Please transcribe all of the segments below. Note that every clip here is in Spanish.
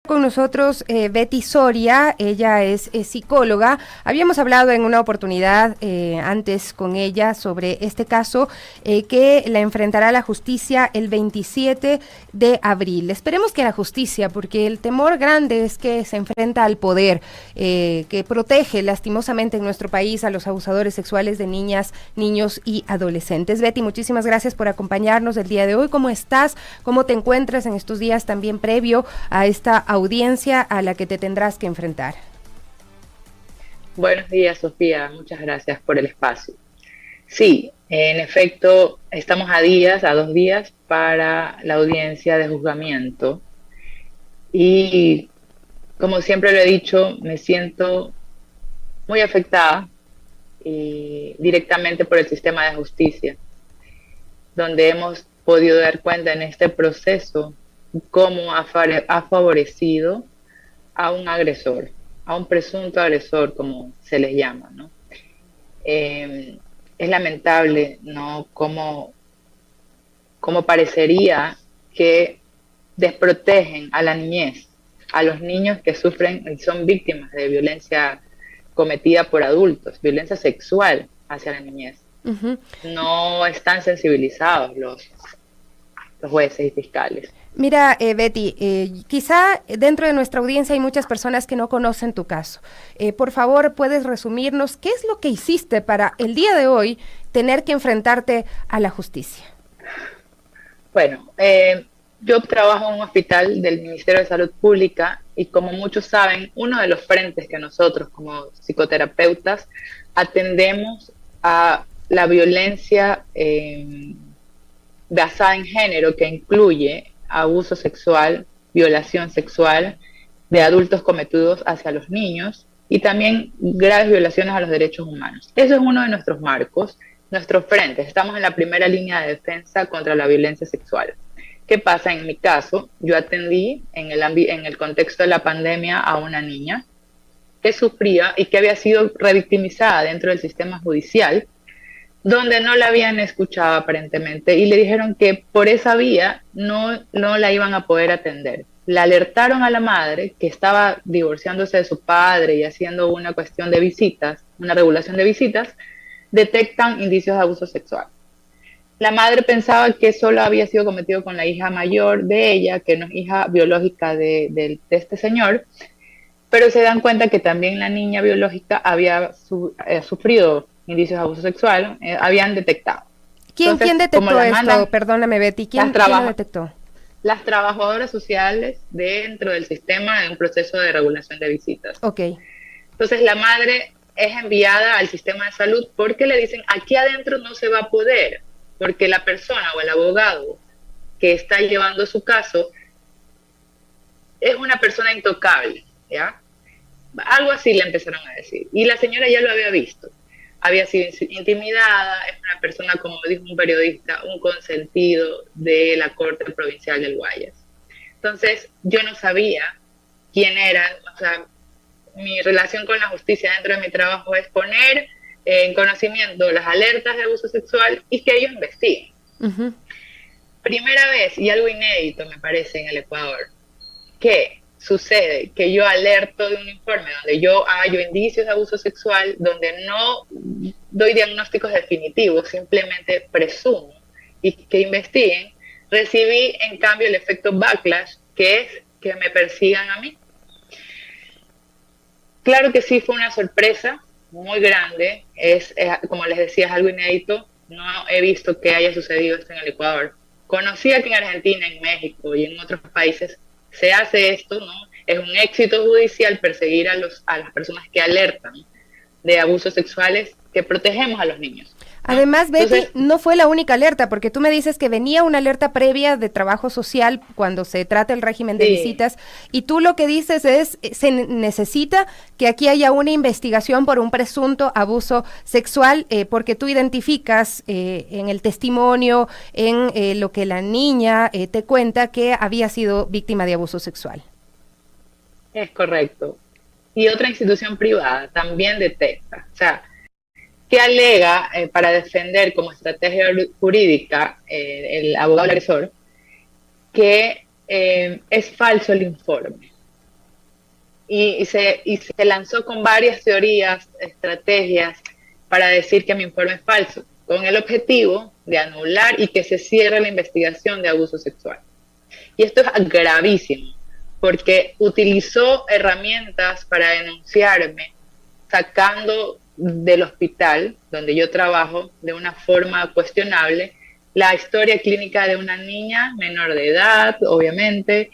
Con nosotros Betty Soria, ella es psicóloga. Habíamos hablado en una oportunidad antes con ella sobre este caso que la enfrentará la justicia el 27 de abril. Esperemos que la justicia, porque el temor grande es que se enfrenta al poder que protege lastimosamente en nuestro país a los abusadores sexuales de niñas, niños y adolescentes. Betty, muchísimas gracias por acompañarnos el día de hoy. ¿Cómo estás? ¿Cómo te encuentras en estos días también previo a esta audiencia a la que te tendrás que enfrentar? Buenos días, Sofía. Muchas gracias por el espacio. Sí, en efecto, estamos a 2 días para la audiencia de juzgamiento y, como siempre lo he dicho, me siento muy afectada directamente por el sistema de justicia, donde hemos podido dar cuenta en este proceso cómo ha favorecido a un agresor, a un presunto agresor, como se les llama, ¿no? Es lamentable, ¿no? Cómo parecería que desprotegen a la niñez, a los niños que sufren y son víctimas de violencia cometida por adultos, violencia sexual hacia la niñez. Uh-huh. No están sensibilizados los jueces y fiscales. Mira, Betty, quizá dentro de nuestra audiencia hay muchas personas que no conocen tu caso. Por favor, ¿puedes resumirnos qué es lo que hiciste para el día de hoy tener que enfrentarte a la justicia? Bueno, yo trabajo en un hospital del Ministerio de Salud Pública y, como muchos saben, uno de los frentes que nosotros como psicoterapeutas atendemos a la violencia basada en género, que incluye abuso sexual, violación sexual de adultos cometidos hacia los niños y también graves violaciones a los derechos humanos. Eso es uno de nuestros marcos, nuestros frentes. Estamos en la primera línea de defensa contra la violencia sexual. ¿Qué pasa? En mi caso, yo atendí en el contexto de la pandemia a una niña que sufría y que había sido revictimizada dentro del sistema judicial, donde no la habían escuchado aparentemente y le dijeron que por esa vía no la iban a poder atender. La alertaron a la madre, que estaba divorciándose de su padre y haciendo una cuestión de visitas, una regulación de visitas, detectan indicios de abuso sexual. La madre pensaba que solo había sido cometido con la hija mayor de ella, que no es hija biológica de este señor, pero se dan cuenta que también la niña biológica había sufrido indicios de abuso sexual, habían detectado. ¿Quién detectó esto? Perdóname, Betty, ¿quién lo detectó? Las trabajadoras sociales dentro del sistema de un proceso de regulación de visitas. Ok. Entonces la madre es enviada al sistema de salud porque le dicen, aquí adentro no se va a poder, porque la persona o el abogado que está llevando su caso es una persona intocable, ¿ya? Algo así le empezaron a decir. Y la señora ya lo había visto. Había sido intimidada, es una persona, como dijo un periodista, un consentido de la Corte Provincial del Guayas. Entonces, yo no sabía quién era, o sea, mi relación con la justicia dentro de mi trabajo es poner en conocimiento las alertas de abuso sexual y que ellos investiguen. Uh-huh. Primera vez, y algo inédito me parece en el Ecuador, que sucede que yo alerto de un informe donde yo hallo indicios de abuso sexual, donde no doy diagnósticos definitivos, simplemente presumo y que investiguen, recibí en cambio el efecto backlash, que es que me persigan a mí. Claro que sí, fue una sorpresa muy grande, como les decía, es algo inédito, no he visto que haya sucedido esto en el Ecuador. Conocía que en Argentina, en México y en otros países se hace esto, ¿no? Es un éxito judicial perseguir a las personas que alertan de abusos sexuales, que protegemos a los niños, ¿no? Además, Betty, entonces, no fue la única alerta, porque tú me dices que venía una alerta previa de trabajo social cuando se trata el régimen de visitas, y tú lo que dices es, se necesita que aquí haya una investigación por un presunto abuso sexual, porque tú identificas en el testimonio, en lo que la niña te cuenta, que había sido víctima de abuso sexual. Es correcto. Y otra institución privada también detecta, o sea, que alega para defender como estrategia jurídica el abogado agresor que es falso el informe. y se lanzó con varias teorías, estrategias para decir que mi informe es falso, con el objetivo de anular y que se cierre la investigación de abuso sexual. Y esto es gravísimo, porque utilizó herramientas para denunciarme, sacando del hospital donde yo trabajo de una forma cuestionable la historia clínica de una niña menor de edad, obviamente,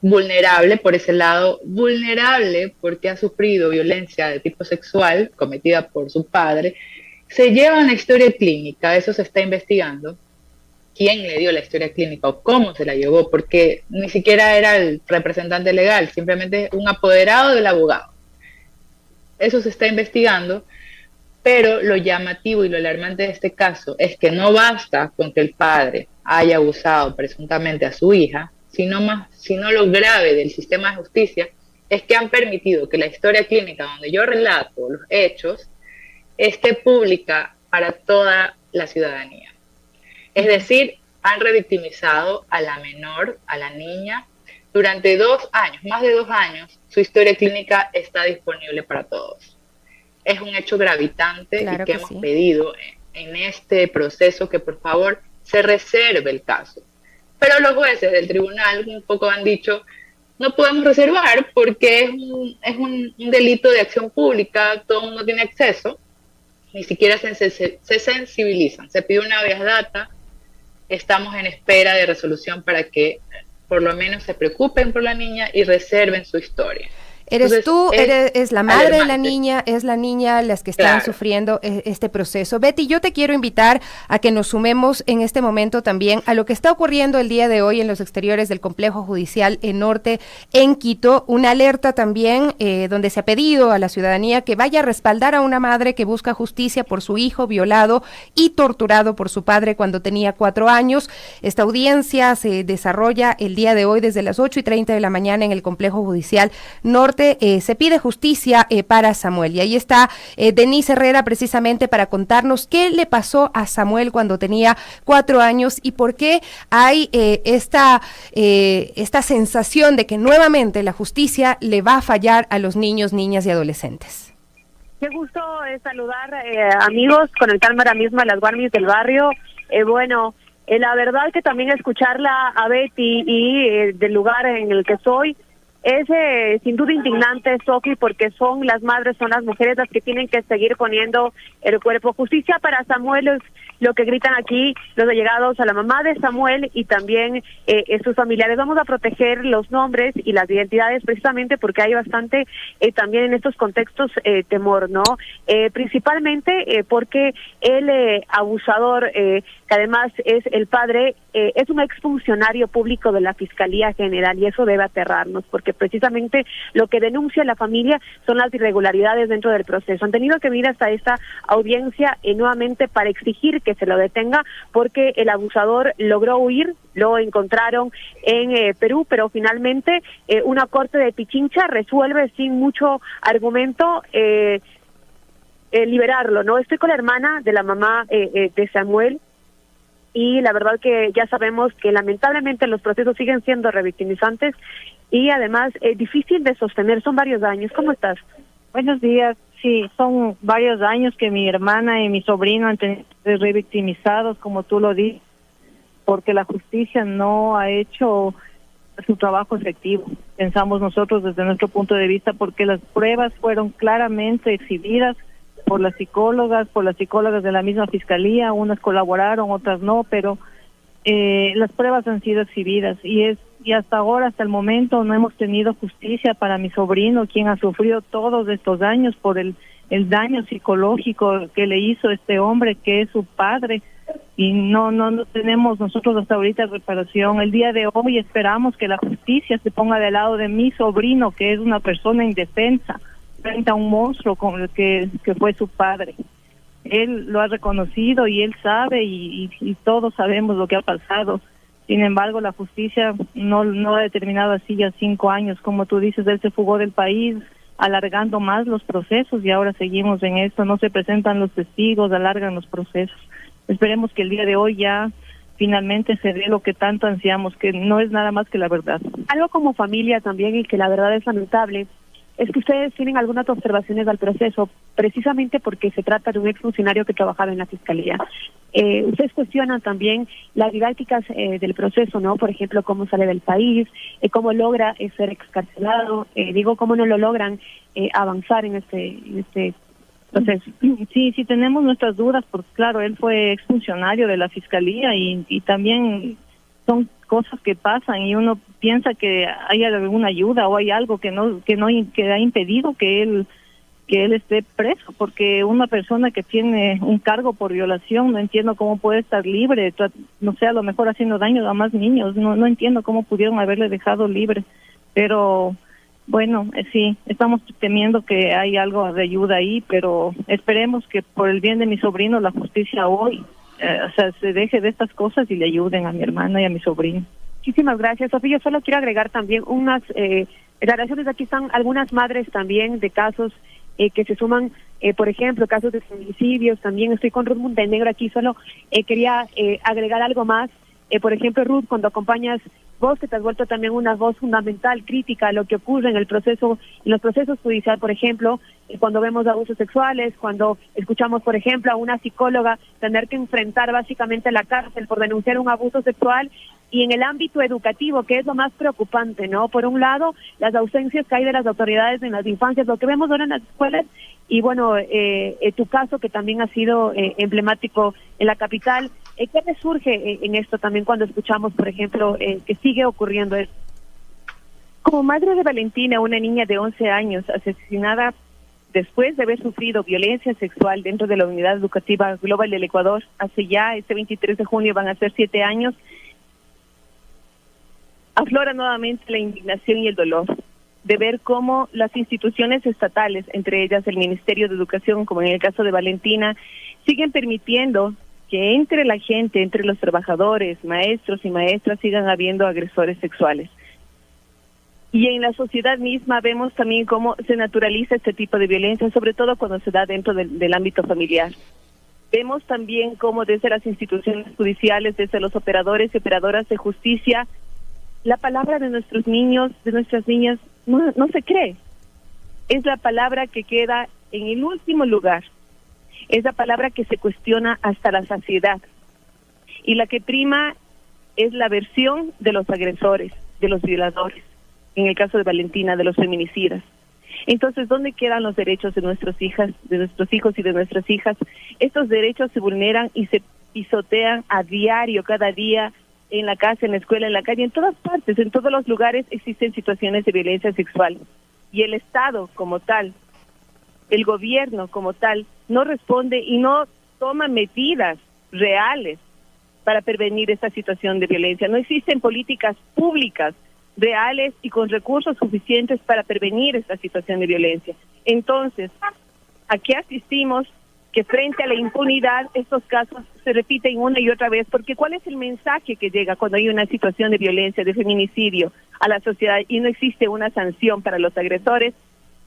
vulnerable por ese lado, vulnerable porque ha sufrido violencia de tipo sexual cometida por su padre. Se lleva una historia clínica, eso se está investigando, quién le dio la historia clínica o cómo se la llevó, porque ni siquiera era el representante legal, simplemente un apoderado del abogado. Eso se está investigando, pero lo llamativo y lo alarmante de este caso es que no basta con que el padre haya abusado presuntamente a su hija, sino lo grave del sistema de justicia es que han permitido que la historia clínica donde yo relato los hechos esté pública para toda la ciudadanía. Es decir, han revictimizado a la menor, a la niña, durante 2 años, más de 2 años, su historia clínica está disponible para todos. Es un hecho gravitante y que hemos pedido en este proceso que por favor se reserve el caso. Pero los jueces del tribunal un poco han dicho, no podemos reservar porque es un delito de acción pública, todo el mundo tiene acceso, ni siquiera se sensibilizan. Se pide una habeas data, estamos en espera de resolución para que por lo menos se preocupen por la niña y reserven su historia. Eres tú, es la madre de la niña, es la niña las que están sufriendo este proceso. Betty, yo te quiero invitar a que nos sumemos en este momento también a lo que está ocurriendo el día de hoy en los exteriores del Complejo Judicial Norte en Quito, una alerta también donde se ha pedido a la ciudadanía que vaya a respaldar a una madre que busca justicia por su hijo violado y torturado por su padre cuando tenía 4 años. Esta audiencia se desarrolla el día de hoy desde las 8:30 de la mañana en el Complejo Judicial Norte. Se pide justicia para Samuel y ahí está Denise Herrera precisamente para contarnos qué le pasó a Samuel cuando tenía 4 años y por qué hay esta sensación de que nuevamente la justicia le va a fallar a los niños, niñas y adolescentes. Qué gusto saludar amigos, conectarme ahora mismo a las Guarmis del barrio. La verdad que también escucharla a Betty y del lugar en el que soy es sin duda indignante, Sofi, porque son las madres, son las mujeres las que tienen que seguir poniendo el cuerpo. Justicia para Samuel es lo que gritan aquí los allegados a la mamá de Samuel y también sus familiares. Vamos a proteger los nombres y las identidades precisamente porque hay bastante también en estos contextos temor, ¿no? Principalmente porque el abusador, que además es el padre, es un exfuncionario público de la Fiscalía General y eso debe aterrarnos porque precisamente lo que denuncia la familia son las irregularidades dentro del proceso. Han tenido que venir hasta esta audiencia nuevamente para exigir que se lo detenga porque el abusador logró huir, lo encontraron en Perú, pero finalmente una corte de Pichincha resuelve sin mucho argumento liberarlo, ¿no? Estoy con la hermana de la mamá de Samuel y la verdad que ya sabemos que lamentablemente los procesos siguen siendo revictimizantes y además difícil de sostener, son varios años. ¿Cómo estás? Buenos días. Sí, son varios años que mi hermana y mi sobrino han tenido revictimizados, como tú lo dices, porque la justicia no ha hecho su trabajo efectivo. Pensamos nosotros desde nuestro punto de vista, porque las pruebas fueron claramente exhibidas por las psicólogas de la misma fiscalía, unas colaboraron, otras no, pero las pruebas han sido exhibidas y hasta ahora, hasta el momento, no hemos tenido justicia para mi sobrino, quien ha sufrido todos estos años por el daño psicológico que le hizo este hombre, que es su padre, y no tenemos nosotros hasta ahorita reparación. El día de hoy esperamos que la justicia se ponga del lado de mi sobrino, que es una persona indefensa, frente a un monstruo como el que fue su padre. Él lo ha reconocido y él sabe y todos sabemos lo que ha pasado. Sin embargo, la justicia no ha determinado así ya 5 años. Como tú dices, él se fugó del país, alargando más los procesos y ahora seguimos en esto. No se presentan los testigos, alargan los procesos. Esperemos que el día de hoy ya finalmente se dé lo que tanto ansiamos, que no es nada más que la verdad. Algo como familia también y que la verdad es lamentable, es que ustedes tienen algunas observaciones al proceso, precisamente porque se trata de un exfuncionario que trabajaba en la Fiscalía. Ustedes cuestionan también las didácticas del proceso, ¿no? Por ejemplo, cómo sale del país, cómo logra ser excarcelado, cómo no lo logran avanzar en este proceso. Sí, sí tenemos nuestras dudas, porque claro, él fue exfuncionario de la Fiscalía y también son cosas que pasan y uno piensa que hay alguna ayuda o hay algo que ha impedido que él esté preso, porque una persona que tiene un cargo por violación, no entiendo cómo puede estar libre, no sé, a lo mejor haciendo daño a más niños, no entiendo cómo pudieron haberle dejado libre, pero bueno, sí, estamos temiendo que hay algo de ayuda ahí, pero esperemos que por el bien de mi sobrino la justicia hoy se deje de estas cosas y le ayuden a mi hermana y a mi sobrino. Muchísimas gracias, Sofía. Yo solo quiero agregar también unas declaraciones. Aquí están algunas madres también de casos que se suman, por ejemplo, casos de feminicidios. También estoy con Ruth Montenegro aquí. Solo quería agregar algo más. Por ejemplo, Ruth, cuando acompañas, vos que te has vuelto también una voz fundamental, crítica a lo que ocurre en los procesos judiciales, por ejemplo, cuando vemos abusos sexuales, cuando escuchamos, por ejemplo, a una psicóloga tener que enfrentar básicamente la cárcel por denunciar un abuso sexual, y en el ámbito educativo, que es lo más preocupante, ¿no? Por un lado, las ausencias que hay de las autoridades en las infancias, lo que vemos ahora en las escuelas, y bueno, tu caso que también ha sido emblemático en la capital. ¿Qué resurge en esto también cuando escuchamos, por ejemplo, que sigue ocurriendo esto? Como madre de Valentina, una niña de 11 años asesinada después de haber sufrido violencia sexual dentro de la Unidad Educativa Global del Ecuador, hace ya este 23 de junio van a ser 7 años, aflora nuevamente la indignación y el dolor de ver cómo las instituciones estatales, entre ellas el Ministerio de Educación, como en el caso de Valentina, siguen permitiendo que entre la gente, entre los trabajadores, maestros y maestras, sigan habiendo agresores sexuales. Y en la sociedad misma vemos también cómo se naturaliza este tipo de violencia, sobre todo cuando se da dentro del ámbito familiar. Vemos también cómo desde las instituciones judiciales, desde los operadores y operadoras de justicia, la palabra de nuestros niños, de nuestras niñas, no se cree. Es la palabra que queda en el último lugar. Es la palabra que se cuestiona hasta la saciedad. Y la que prima es la versión de los agresores, de los violadores. En el caso de Valentina, de los feminicidas. Entonces, ¿dónde quedan los derechos de nuestras hijas, de nuestros hijos y de nuestras hijas? Estos derechos se vulneran y se pisotean a diario, cada día, en la casa, en la escuela, en la calle, en todas partes, en todos los lugares existen situaciones de violencia sexual. Y el Estado como tal, el gobierno como tal, no responde y no toma medidas reales para prevenir esta situación de violencia. No existen políticas públicas reales y con recursos suficientes para prevenir esta situación de violencia. Entonces, ¿a qué asistimos? Que frente a la impunidad estos casos se repiten una y otra vez, porque ¿cuál es el mensaje que llega cuando hay una situación de violencia, de feminicidio a la sociedad y no existe una sanción para los agresores?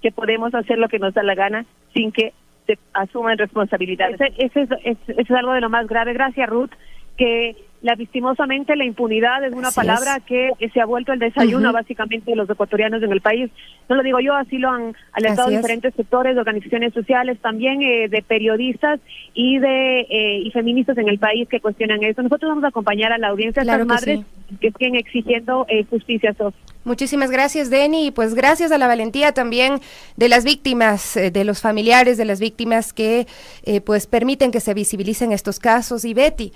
Que podemos hacer lo que nos da la gana sin que se asuman responsabilidades. Eso es algo de lo más grave. Gracias, Ruth, que lastimosamente la impunidad es una palabra que se ha vuelto el desayuno básicamente de los ecuatorianos en el país. No lo digo yo, así lo han alertado diferentes sectores, de organizaciones sociales, también de periodistas y y feministas en el país que cuestionan eso. Nosotros vamos a acompañar a la audiencia, a estas madres que siguen exigiendo justicia. Muchísimas gracias, Denny, y pues gracias a la valentía también de las víctimas, de los familiares de las víctimas que pues permiten que se visibilicen estos casos. Y Betty,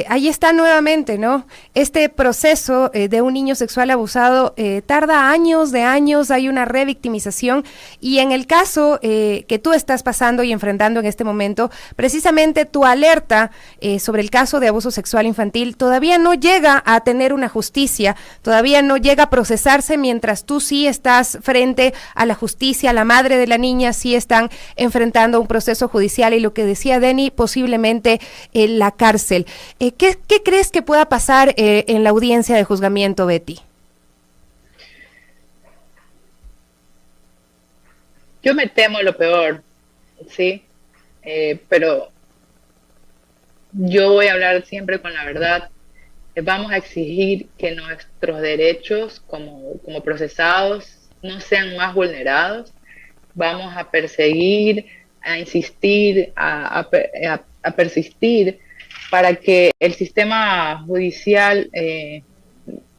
ahí está nuevamente, ¿no? Este proceso de un niño sexual abusado tarda años, hay una revictimización, y en el caso que tú estás pasando y enfrentando en este momento, precisamente tu alerta sobre el caso de abuso sexual infantil todavía no llega a tener una justicia, todavía no llega a procesarse, mientras tú sí estás frente a la justicia, la madre de la niña sí están enfrentando un proceso judicial y lo que decía Denny, posiblemente la cárcel. ¿Qué crees que pueda pasar en la audiencia de juzgamiento, Betty? Yo me temo lo peor, sí, pero yo voy a hablar siempre con la verdad. Vamos a exigir que nuestros derechos como procesados no sean más vulnerados. Vamos a perseguir, a insistir, a persistir para que el sistema judicial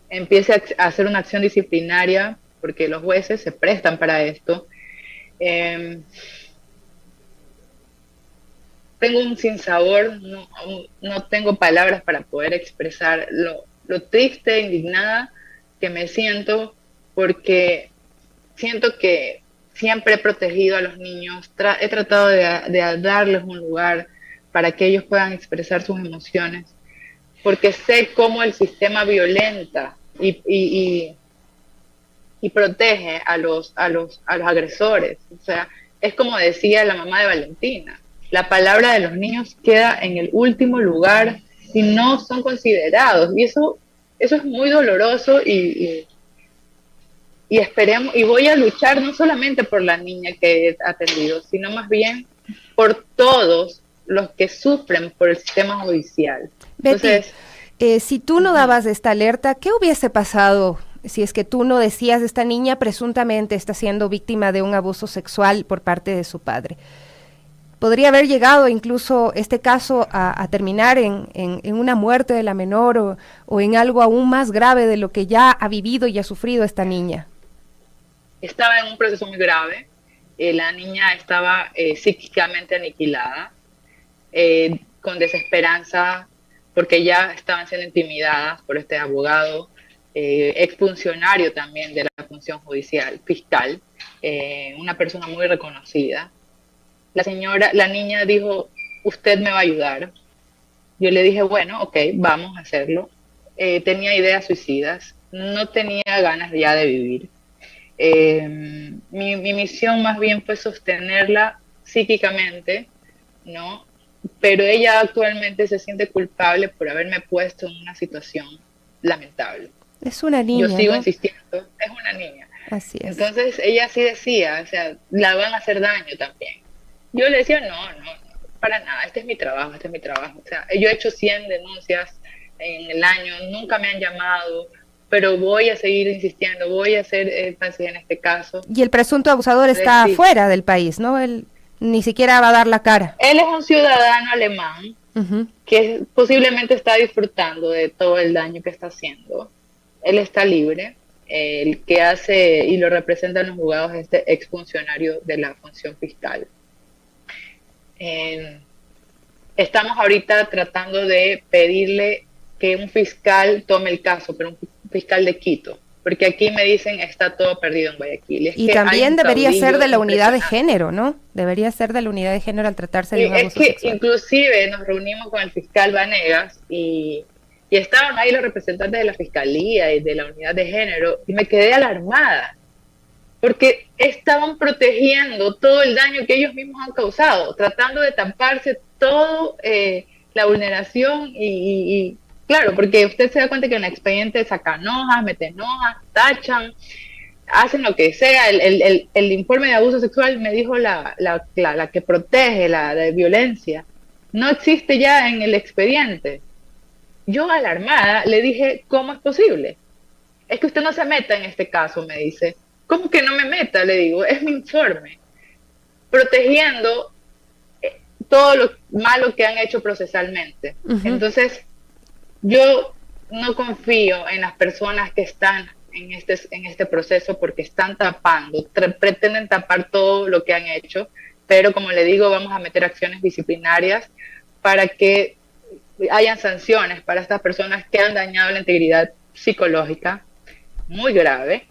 empiece a hacer una acción disciplinaria, porque los jueces se prestan para esto. Tengo un sinsabor, no tengo palabras para poder expresar lo triste, indignada que me siento, porque siento que siempre he protegido a los niños, he tratado de darles un lugar para que ellos puedan expresar sus emociones, porque sé cómo el sistema violenta y protege a los agresores. O sea, es como decía la mamá de Valentina, la palabra de los niños queda en el último lugar y no son considerados, y eso es muy doloroso, y esperemos, y voy a luchar no solamente por la niña que he atendido, sino más bien por todos los que sufren por el sistema judicial. Betty, entonces, si tú no dabas esta alerta, ¿qué hubiese pasado si es que tú no decías esta niña presuntamente está siendo víctima de un abuso sexual por parte de su padre? ¿Podría haber llegado incluso este caso a terminar en una muerte de la menor o en algo aún más grave de lo que ya ha vivido y ha sufrido esta niña? Estaba en un proceso muy grave. La niña estaba psíquicamente aniquilada, con desesperanza, porque ya estaban siendo intimidadas por este abogado, exfuncionario también de la función judicial, fiscal, una persona muy reconocida. La niña dijo, usted me va a ayudar. Yo le dije, bueno, ok, vamos a hacerlo. Tenía ideas suicidas, no tenía ganas ya de vivir. Mi misión más bien fue sostenerla psíquicamente, ¿no? Pero ella actualmente se siente culpable por haberme puesto en una situación lamentable. Es una niña, yo sigo ¿no? insistiendo, es una niña. Así es. Entonces ella sí decía, o sea, la van a hacer daño también. Yo le decía, no, para nada, este es mi trabajo. O sea, yo he hecho 100 denuncias en el año, nunca me han llamado, pero voy a seguir insistiendo, voy a hacer énfasis en este caso. Y el presunto abusador está fuera del país, ¿no? Él ni siquiera va a dar la cara. Él es un ciudadano alemán que posiblemente está disfrutando de todo el daño que está haciendo. Él está libre. El que hace y lo representa en los juzgados es este exfuncionario de la función fiscal. Estamos ahorita tratando de pedirle que un fiscal tome el caso, pero un fiscal de Quito, porque aquí me dicen está todo perdido en Guayaquil. Y también debería ser de la unidad de género, ¿no? Debería ser de la unidad de género al tratarse de un abuso sexual. Inclusive nos reunimos con el fiscal Vanegas y estaban ahí los representantes de la fiscalía y de la unidad de género, y me quedé alarmada, porque estaban protegiendo todo el daño que ellos mismos han causado, tratando de taparse todo la vulneración y claro, porque usted se da cuenta que en el expediente sacan hojas, meten hojas, tachan, hacen lo que sea. El informe de abuso sexual me dijo la que protege la de violencia, no existe ya en el expediente. Yo alarmada le dije, ¿cómo es posible? Es que usted no se meta en este caso, me dice. ¿Cómo que no me meta? Le digo, es mi informe, protegiendo todo lo malo que han hecho procesalmente. Entonces, yo no confío en las personas que están en este proceso porque están tapando, pretenden tapar todo lo que han hecho, pero como le digo, vamos a meter acciones disciplinarias para que hayan sanciones para estas personas que han dañado la integridad psicológica muy grave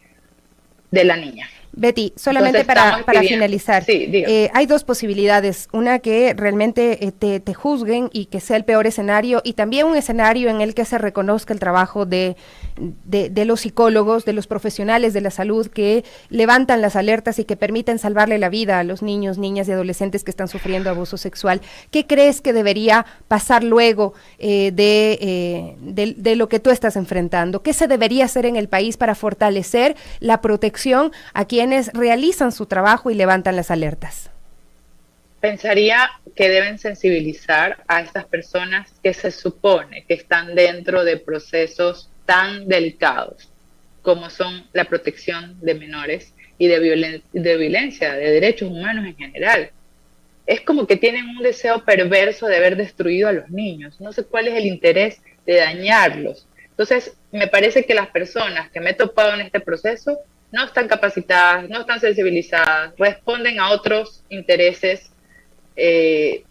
de la niña. Betty, solamente para finalizar, sí, hay dos posibilidades, una que realmente te juzguen y que sea el peor escenario, y también un escenario en el que se reconozca el trabajo de los psicólogos, de los profesionales de la salud que levantan las alertas y que permiten salvarle la vida a los niños, niñas y adolescentes que están sufriendo abuso sexual. ¿Qué crees que debería pasar luego de lo que tú estás enfrentando? ¿Qué se debería hacer en el país para fortalecer la protección a quienes realizan su trabajo y levantan las alertas? Pensaría que deben sensibilizar a estas personas que se supone que están dentro de procesos tan delicados como son la protección de menores, y de violencia, de derechos humanos en general. Es como que tienen un deseo perverso de haber destruido a los niños. No sé cuál es el interés de dañarlos. Entonces, me parece que las personas que me he topado en este proceso no están capacitadas, no están sensibilizadas, responden a otros intereses que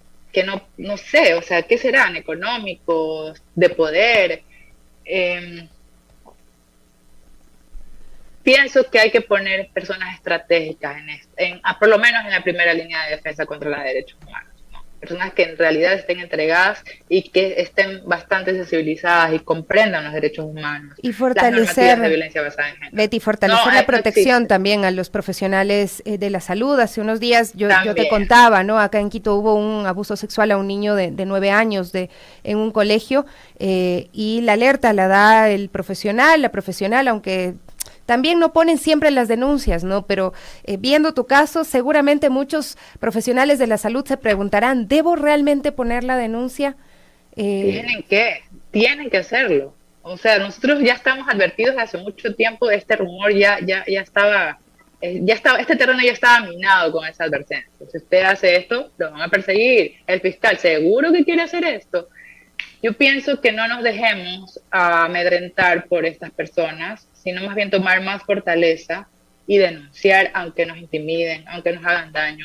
no sé, o sea, ¿qué serán? Económicos, de poder. Pienso que hay que poner personas estratégicas por lo menos en la primera línea de defensa contra los derechos humanos, ¿no? Personas que en realidad estén entregadas y que estén bastante sensibilizadas y comprendan los derechos humanos. Y fortalecer, de violencia basada en género. Betty, fortalecer la protección también a los profesionales de la salud. Hace unos días yo te contaba, ¿no? Acá en Quito hubo un abuso sexual a un niño de 9 años en un colegio, y la alerta la da la profesional, aunque también no ponen siempre las denuncias, ¿no? Pero viendo tu caso, seguramente muchos profesionales de la salud se preguntarán, ¿debo realmente poner la denuncia? Tienen que hacerlo. O sea, nosotros ya estamos advertidos hace mucho tiempo, este rumor ya estaba, este terreno ya estaba minado con esa advertencia. Si usted hace esto, lo van a perseguir. El fiscal, ¿seguro que quiere hacer esto? Yo pienso que no nos dejemos amedrentar por estas personas, sino más bien tomar más fortaleza y denunciar aunque nos intimiden, aunque nos hagan daño.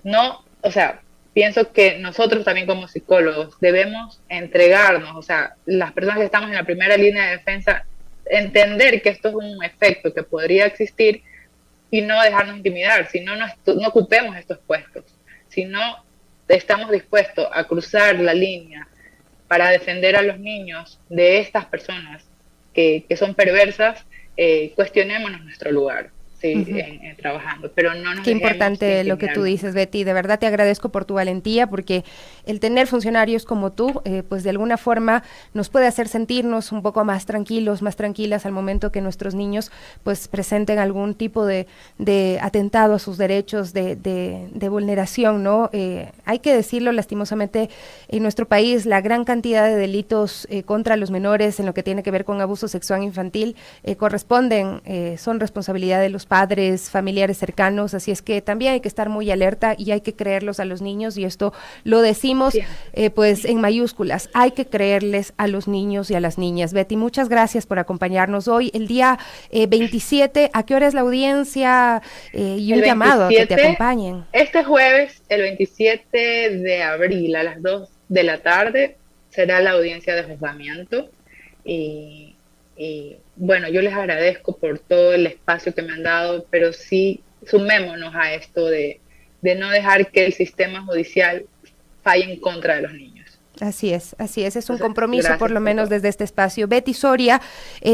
No, o sea, pienso que nosotros también como psicólogos debemos entregarnos, o sea, las personas que estamos en la primera línea de defensa, entender que esto es un efecto que podría existir y no dejarnos intimidar, si no ocupemos estos puestos, si no estamos dispuestos a cruzar la línea para defender a los niños de estas personas que son perversas, cuestionémonos nuestro lugar, ¿sí? Trabajando, pero no nos Qué importante lo que tú dices, Betty. De verdad te agradezco por tu valentía, porque el tener funcionarios como tú, pues de alguna forma nos puede hacer sentirnos un poco más tranquilos, más tranquilas al momento que nuestros niños pues presenten algún tipo de atentado a sus derechos, de vulneración, ¿no? Hay que decirlo, lastimosamente en nuestro país la gran cantidad de delitos contra los menores en lo que tiene que ver con abuso sexual infantil son responsabilidad de los padres, familiares cercanos, así es que también hay que estar muy alerta y hay que creerlos a los niños, y esto lo decimos pues en mayúsculas, hay que creerles a los niños y a las niñas. Betty, muchas gracias por acompañarnos hoy, el día 27, ¿a qué hora es la audiencia? Y un llamado a que te acompañen. Este jueves, el 27 de abril a las 2 de la tarde, será la audiencia de juzgamiento, y bueno, yo les agradezco por todo el espacio que me han dado, pero sí sumémonos a esto de no dejar que el sistema judicial falle en contra de los niños. Así es, es un compromiso por lo menos desde este espacio. Betty Soria,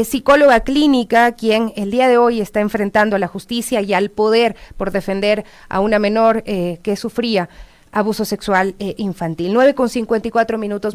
psicóloga clínica, quien el día de hoy está enfrentando a la justicia y al poder por defender a una menor que sufría abuso sexual infantil. 9:54 minutos.